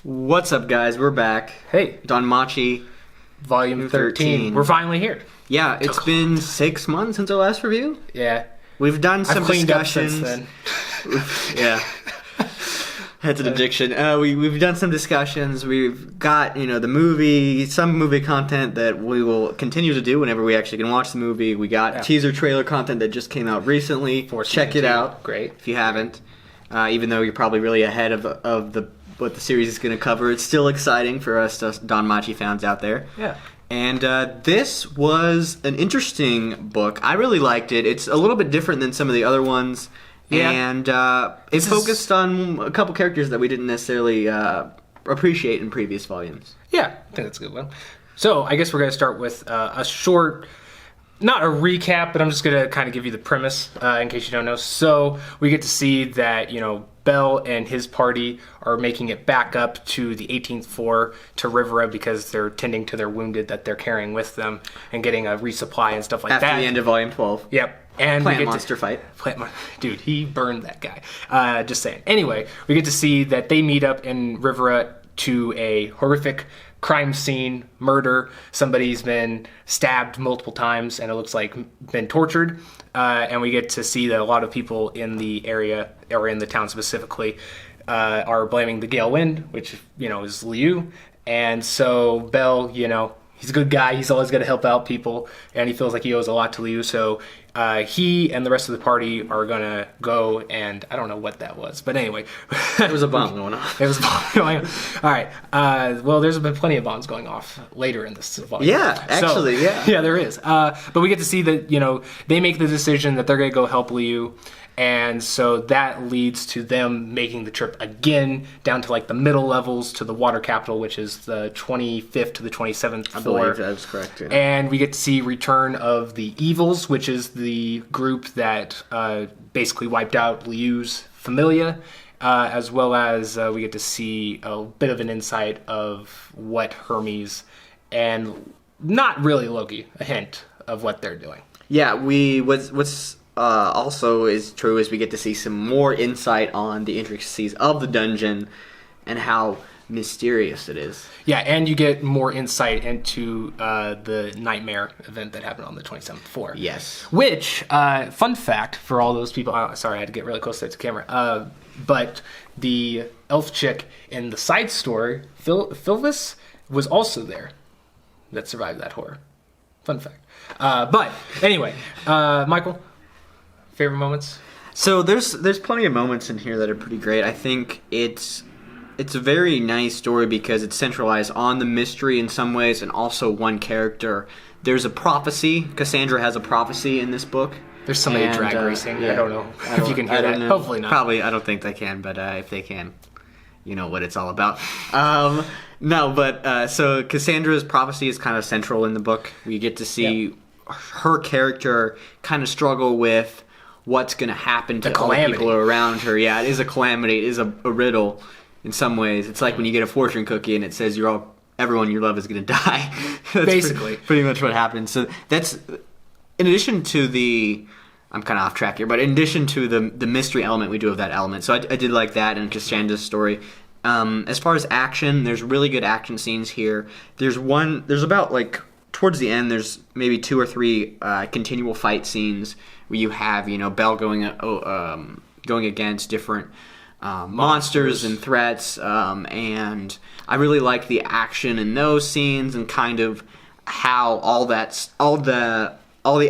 What's up, guys? We're back. Hey, Danmachi, Volume 13. We're finally here. Yeah, it's been 6 months since our last review. Yeah. We've done some I've cleaned discussions. up since then. Yeah. That's an addiction. We've done some discussions. We've got, the movie, some movie content that we will continue to do whenever we actually can watch the movie. We got teaser trailer content that just came out recently. Check it out. Great. If you haven't. Even though you're probably really ahead of what the series is going to cover, it's still exciting for us Danmachi fans out there. Yeah. And this was an interesting book. I really liked it. It's a little bit different than some of the other ones. Yeah. And it's focused on a couple characters that we didn't necessarily appreciate in previous volumes. Yeah, I think that's a good one. So I guess we're going to start with a short, not a recap, but I'm just going to kind of give you the premise in case you don't know. So we get to see that, Bell and his party are making it back up to the 18th floor to Rivera because they're tending to their wounded that they're carrying with them and getting a resupply and stuff like that. After the end of Volume 12. Yep. And Plant monster fight. Dude, he burned that guy. Just saying. Anyway, we get to see that they meet up in Rivera to a horrific crime scene, murder. Somebody's been stabbed multiple times and it looks like been tortured. And we get to see that a lot of people in the area, or in the town specifically, are blaming the gale wind, which, is Liu. And so Bell, he's a good guy. He's always going to help out people, and he feels like he owes a lot to Liu. So he and the rest of the party are going to go, and I don't know what that was. But anyway. There was a bomb going off. There was a bomb going off. All right. Well, there's been plenty of bombs going off later in this volume. Yeah, actually, yeah. Yeah, there is. But we get to see that, they make the decision that they're going to go help Liu. And so that leads to them making the trip again down to like the middle levels to the water capital, which is the 25th to the 27th floor. I believe that's correct. Yeah. And we get to see return of the Evils, which is the group that basically wiped out Liu's familia, as well as we get to see a bit of an insight of what Hermes and not really Loki, a hint of what they're doing. Yeah, what's also is true is we get to see some more insight on the intricacies of the dungeon and how mysterious it is. Yeah, and you get more insight into the nightmare event that happened on the 27th floor. Yes. Which, fun fact for all those people, sorry, I had to get really close to the camera, but the elf chick in the side story, Phylvis, was also there that survived that horror. Fun fact. But anyway, Michael, favorite moments? So there's plenty of moments in here that are pretty great. I think it's a very nice story because it's centralized on the mystery in some ways and also one character. There's a prophecy. Cassandra has a prophecy in this book. There's somebody drag racing. Yeah, I don't know if you can hear that. Hopefully not. Probably, I don't think they can, but if they can, you know what it's all about. So Cassandra's prophecy is kind of central in the book. We get to see her character kind of struggle with what's going to happen to all the people around her. Yeah, it is a calamity. It is a riddle in some ways. It's like when you get a fortune cookie and it says everyone you love is going to die. That's basically pretty much what happens. So that's in addition to the. I'm kind of off track here, but in addition to the mystery element, we do have that element. So I did like that in Cassandra's story. As far as action, there's really good action scenes here. There's about like towards the end, there's maybe 2 or 3 continual fight scenes where you have, Belle going against different monsters and threats, and I really like the action in those scenes and kind of how all the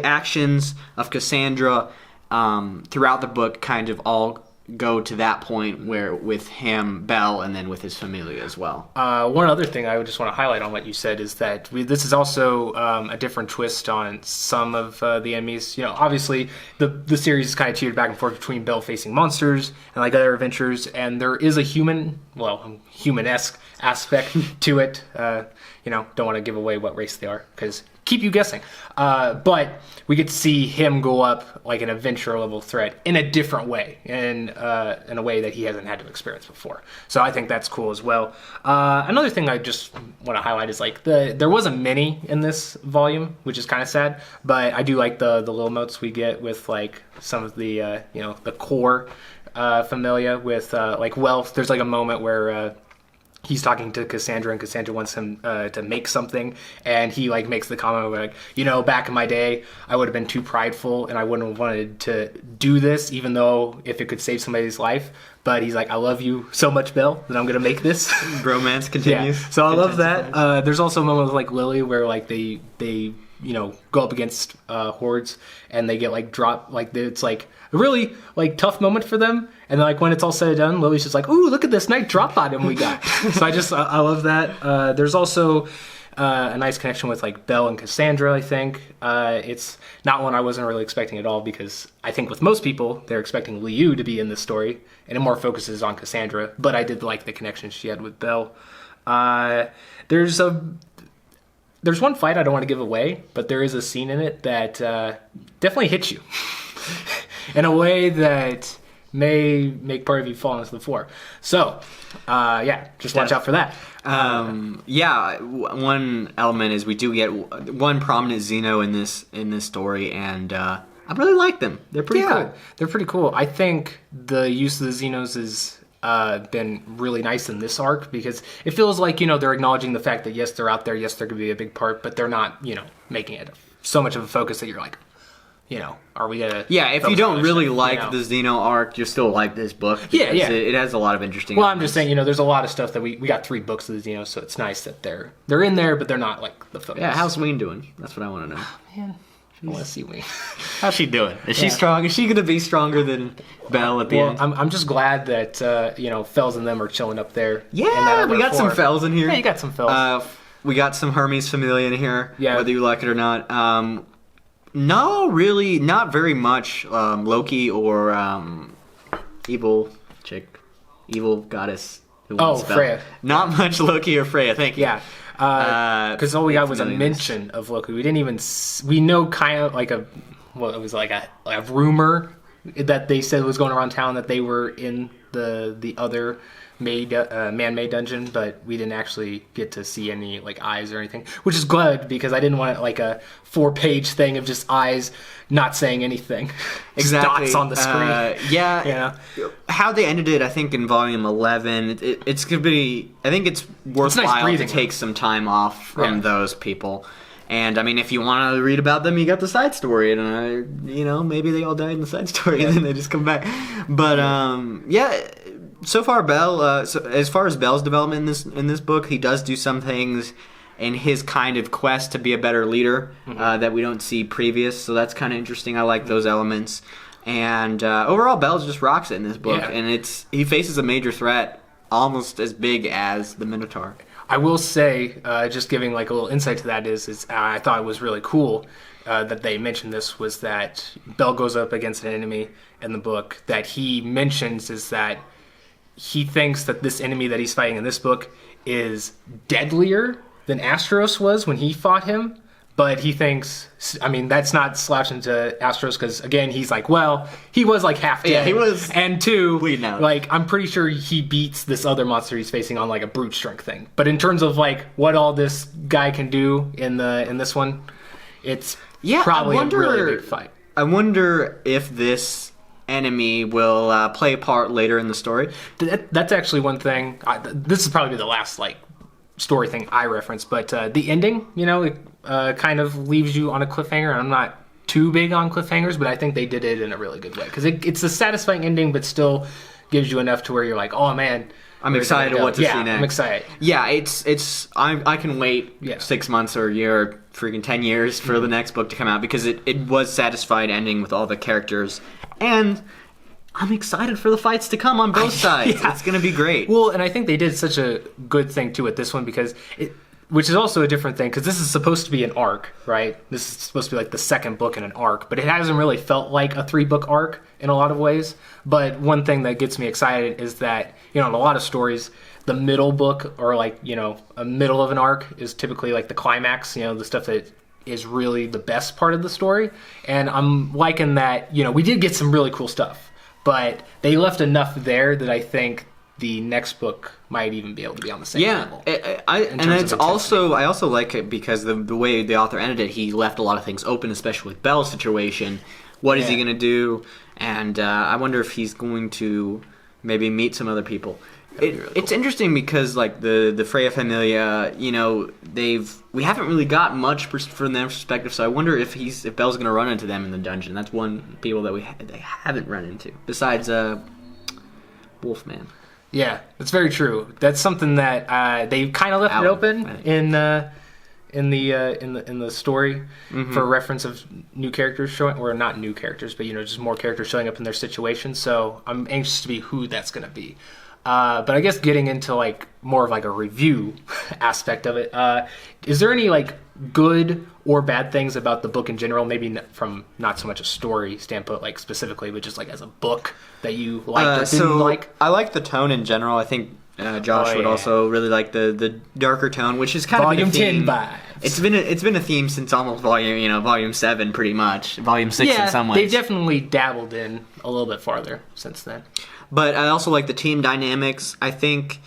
actions of Cassandra throughout the book kind of all go to that point where with him, Bell, and then with his familia as well. One other thing I would just want to highlight on what you said is that this is also a different twist on some of the enemies. Obviously the series is kind of tiered back and forth between Bell facing monsters and like other adventures, and there is a human-esque aspect to it. Don't want to give away what race they are because keep you guessing. But we get to see him go up like an adventure level threat in a different way, in a way that he hasn't had to experience before. So I think that's cool as well. Another thing I just want to highlight is like there was a mini in this volume, which is kind of sad, but I do like the little notes we get with like some of the the core familia with like Wealth. There's like a moment where he's talking to Cassandra, and Cassandra wants him to make something, and he like makes the comment like, you know, back in my day, I would have been too prideful, and I wouldn't have wanted to do this, even though if it could save somebody's life. But he's like, I love you so much, Bill, that I'm gonna make this. Romance continues. Yeah. So I love that. There's also a moment with like Lily where like they you know go up against hordes and they get like dropped, like it's like a really like tough moment for them, and then like when it's all said and done, Lily's just like, ooh, look at this nice drop item we got. So I love that. There's also a nice connection with like Belle and Cassandra. I think it's not one I wasn't really expecting at all, because I think with most people they're expecting Liu to be in this story, and it more focuses on Cassandra. But I did like the connection she had with Belle. There's one fight I don't want to give away, but there is a scene in it that definitely hits you in a way that may make part of you fall into the floor. So, just watch out for that. One element is we do get one prominent Xeno in this story, and I really like them. They're pretty cool. They're pretty cool. I think the use of the Xenos has been really nice in this arc, because it feels like, you know, they're acknowledging the fact that yes, they're out there, yes, they're going to be a big part, but they're not, you know, making it so much of a focus that you're like, you know, are we gonna? Yeah, if you don't really like the Xeno arc, you still like this book. Yeah. It has a lot of interesting. Well, I'm just saying, you know, there's a lot of stuff that we got 3 books of the Xenos, so it's nice that they're in there, but they're not like the focus. Yeah, how's Wayne doing? That's what I want to know. Oh, man, I want to see Wayne. How's she doing? Is she strong? Is she gonna be stronger than Belle at the end? I'm just glad that you know, Fells and them are chilling up there. Yeah, we got some Fells in here. Yeah, you got some Fells. We got some Hermes Familia in here. Yeah. Whether you like it or not. No, really, not very much Loki or evil goddess. Freya. Not much Loki or Freya. Thank you. Yeah, because all we got was a mention of Loki. We didn't even we know kind of like it was like a rumor that they said was going around town that they were in the other man-made dungeon, but we didn't actually get to see any like eyes or anything, which is good, because I didn't want like a 4-page thing of just eyes not saying anything. Exactly. Dots on the screen. Yeah. How they ended it, I think in volume 11, it's gonna be. I think it's worthwhile to take some time off from those people. And I mean, if you want to read about them, you got the side story, and you know, maybe they all died in the side story, and then they just come back. But so far, Belle. So as far as Belle's development in this book, he does do some things in his kind of quest to be a better leader that we don't see previous. So that's kind of interesting. I like those elements. And overall, Belle just rocks it in this book, and he faces a major threat, almost as big as the Minotaur. I will say, just giving like a little insight to that is I thought it was really cool that they mentioned this, was that Belle goes up against an enemy in the book that he mentions is that he thinks that this enemy that he's fighting in this book is deadlier than Astros was when he fought him. But he thinks, I mean, that's not slash into Astros, because, again, he's like, well, he was like half dead. Yeah, he was. And 2, bleeding out. Like, I'm pretty sure he beats this other monster he's facing on like a brute strength thing. But in terms of like what all this guy can do in this one, it's probably a really big fight. I wonder if this enemy will play a part later in the story. That's actually one thing. This is probably the last like story thing I reference, but the ending, you know, it kind of leaves you on a cliffhanger. I'm not too big on cliffhangers, but I think they did it in a really good way, because it's a satisfying ending, but still gives you enough to where you're like, oh man, I'm excited what to see next. I'm excited. Yeah, I can wait 6 months or a year, or freaking 10 years for the next book to come out, because it was satisfied ending with all the characters, and I'm excited for the fights to come on both sides. It's going to be great. Well, and I think they did such a good thing too with this one, because which is also a different thing, because this is supposed to be an arc, right? This is supposed to be like the second book in an arc, but it hasn't really felt like a 3-book arc in a lot of ways. But one thing that gets me excited is that, you know, in a lot of stories, the middle book, or like, you know, a middle of an arc is typically like the climax, you know, the stuff that is really the best part of the story. And I'm liking that, you know, we did get some really cool stuff, but they left enough there that I think the next book might even be able to be on the same level. I also like it because the way the author ended it, he left a lot of things open, especially with Belle's situation. What is he going to do? And I wonder if he's going to maybe meet some other people. It's interesting because like the Freya Familia, you know, we haven't really got much from their perspective. So I wonder if Belle's gonna run into them in the dungeon. That's one people that they haven't run into besides Wolfman. Yeah, that's very true. That's something that they kind of left it open right. in the story for reference of new characters showing, or not new characters, but you know, just more characters showing up in their situation. So I'm anxious to be who that's going to be. But I guess getting into like more of like a review aspect of it, is there any like good or bad things about the book in general? Maybe from not so much a story standpoint, like specifically, but just like as a book that you liked or didn't like. I like the tone in general. I think Josh would also really like the darker tone, which is kind of Volume 10 vibes. It's been a theme since almost Volume 7, pretty much. Volume 6 in some ways. They've definitely dabbled in a little bit farther since then. But I also like the team dynamics. I think,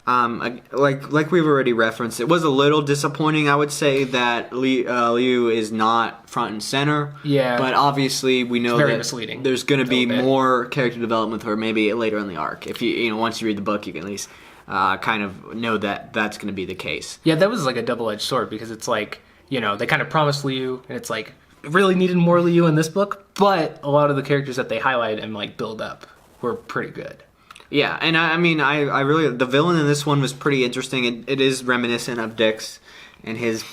like we've already referenced, it was a little disappointing, I would say, that Liu is not front and center. Yeah. But obviously, we know that misleading. There's going to be more character development with her, maybe later in the arc. If once you read the book, you can at least kind of know that that's going to be the case. Yeah, that was like a double-edged sword, because it's like, you know, they kind of promised Liu, and it's like, really needed more Liu in this book, but a lot of the characters that they highlight and like build up were pretty good. Yeah, and I mean, I really, the villain in this one was pretty interesting. It is reminiscent of Dick's and his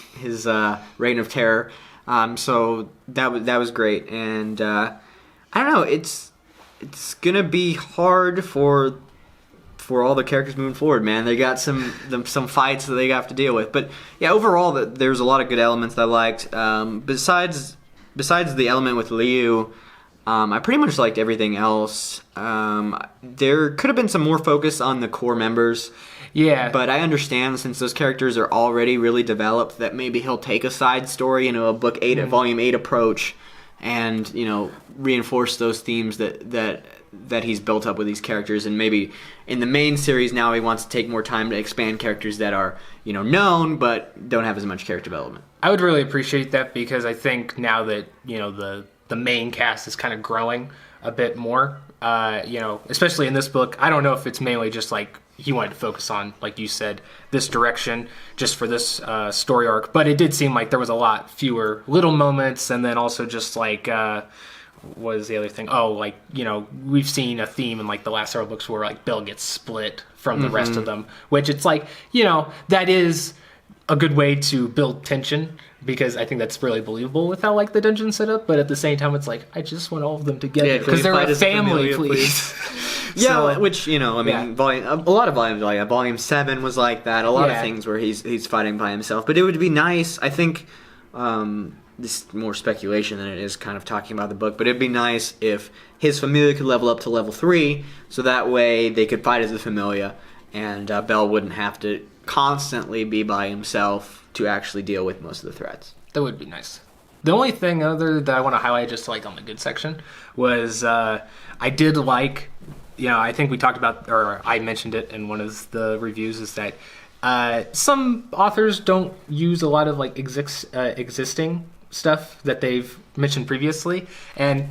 reign of terror. So that was great, and I don't know, it's gonna be hard for all the characters moving forward, man. They got some fights that they have to deal with, but yeah, overall, there's a lot of good elements that I liked. Besides the element with Liu. I pretty much liked everything else. There could have been some more focus on the core members. Yeah. But I understand, since those characters are already really developed, that maybe he'll take a side story, a book 8, a volume 8 approach, and, reinforce those themes that he's built up with these characters. And maybe in the main series now he wants to take more time to expand characters that are, known but don't have as much character development. I would really appreciate that, because I think now that, the main cast is kind of growing a bit more, especially in this book. I don't know if it's mainly just like he wanted to focus on, like you said, this direction just for this story arc, but it did seem like there was a lot fewer little moments, and then also just like what is the other thing? Oh, like, we've seen a theme in like the last several books where like Belle gets split from the rest of them, which it's like, that is a good way to build tension, because I think that's really believable with how like the dungeon's set up. But at the same time, it's like, I just want all of them together because they're a family, please. Yeah, so, which a lot of volumes, like Volume 7 was like that. A lot of things where he's fighting by himself. But it would be nice. I think this is more speculation than it is kind of talking about the book. But it'd be nice if his Familia could level up to level 3, so that way they could fight as a Familia, and Belle wouldn't have to constantly be by himself to actually deal with most of the threats. That would be nice. The only thing other that I want to highlight, just like on the good section, was I did like, I think we talked about, or I mentioned it in one of the reviews, is that some authors don't use a lot of like existing stuff that they've mentioned previously, and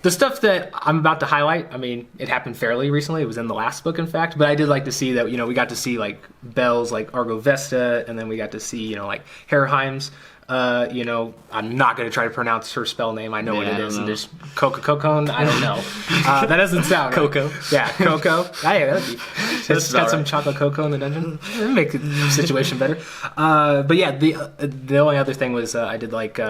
the stuff that I'm about to highlight, I mean, it happened fairly recently. It was in the last book, in fact. But I did like to see that, we got to see, like, Belle's, like, Argo Vesta, and then we got to see, like, Herheim's. I'm not going to try to pronounce her spell name. I know what it is. And there's Cocon. I don't know. That doesn't sound right. Coco. Yeah, Coco. Hey, it's got some chocolate cocoa in the dungeon. It'll make the situation better. But yeah, the only other thing was I did like,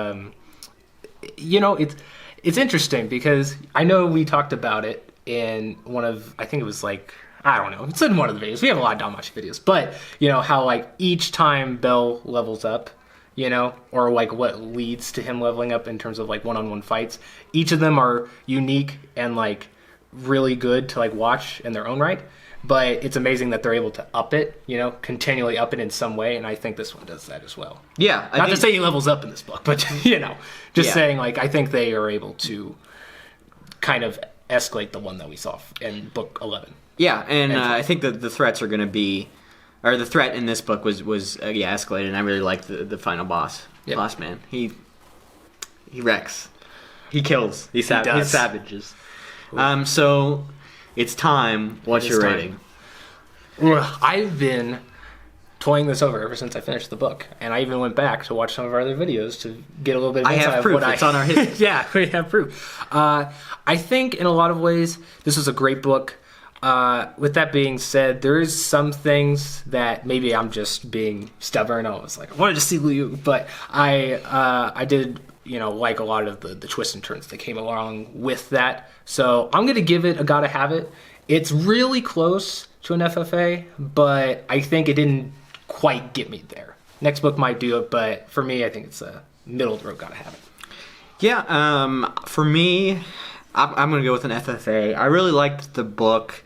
It's interesting because I know we talked about it in one of, I think it was like, I don't know, it's in one of the videos. We have a lot of Danmachi videos, but how like each time Belle levels up, or like what leads to him leveling up in terms of like one-on-one fights, each of them are unique and like really good to like watch in their own right. But it's amazing that they're able to up it, continually up it in some way, and I think this one does that as well. Yeah. Not to say he levels up in this book, but, just saying, like, I think they are able to kind of escalate the one that we saw in book 11. Yeah, and I think that the threats are going to be, or the threat in this book was escalated, and I really liked the final boss. Yep. Boss man. He wrecks. He kills. He savages. So... It's time. What's your rating? I've been toying this over ever since I finished the book, and I even went back to watch some of our other videos to get a little bit of insight. I have proof. It's on our history. Yeah, we have proof. I think in a lot of ways this was a great book. With that being said, there is some things that maybe I'm just being stubborn. I was like, I wanted to see you, but I did, like a lot of the twists and turns that came along with that. So I'm gonna give it a gotta have it. It's really close to an FFA, but I think it didn't quite get me there. Next book might do it, but for me, I think it's a middle of the road gotta have it. Yeah, for me, I'm going to go with an FFA. I really liked the book.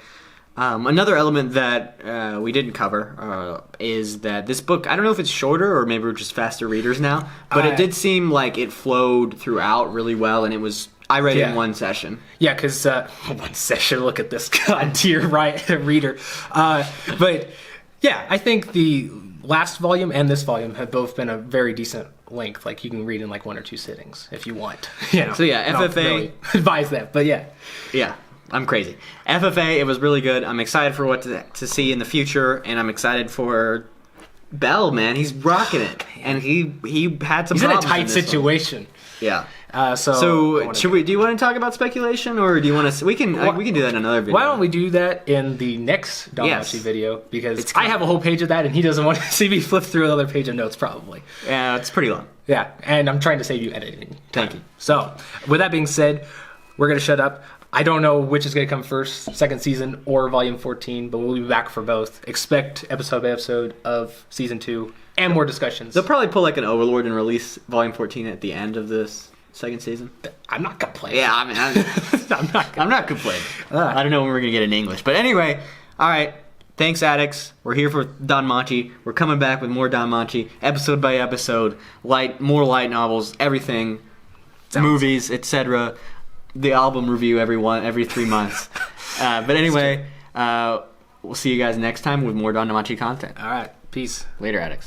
Another element that we didn't cover is that this book, I don't know if it's shorter or maybe we're just faster readers now, but it did seem like it flowed throughout really well, and I read it in one session. Yeah, because one session, look at this god tier reader. But yeah, I think the last volume and this volume have both been a very decent length. Like you can read in like 1 or 2 sittings if you want. So yeah, FFA. Really advise that, but yeah. Yeah, I'm crazy. FFA, it was really good. I'm excited for what to see in the future, and I'm excited for Bell, man. He's rocking it, and he had some. He's in a problems tight in this situation. One. Yeah. So should we? Do you want to talk about speculation, or do you want to? We can do that in another video. Why don't we do that in the next Danmachi video? Because I have a whole page of that, and he doesn't want to see me flip through another page of notes, probably. Yeah, it's pretty long. Yeah, and I'm trying to save you editing time. Thank you. So, with that being said, we're gonna shut up. I don't know which is gonna come first, second season or volume 14, but we'll be back for both. Expect episode by episode of season 2 and more discussions. They'll probably pull like an Overlord and release volume 14 at the end of this second season. I'm not complaining. Yeah, I mean, I'm not complaining. I don't know when we're gonna get in English, but anyway, all right. Thanks, Addicts. We're here for Danmachi. We're coming back with more Danmachi, episode by episode, more light novels, everything, movies, etc. The album review every 3 months. But anyway, we'll see you guys next time with more Danmachi content. All right, peace. Later, Addicts.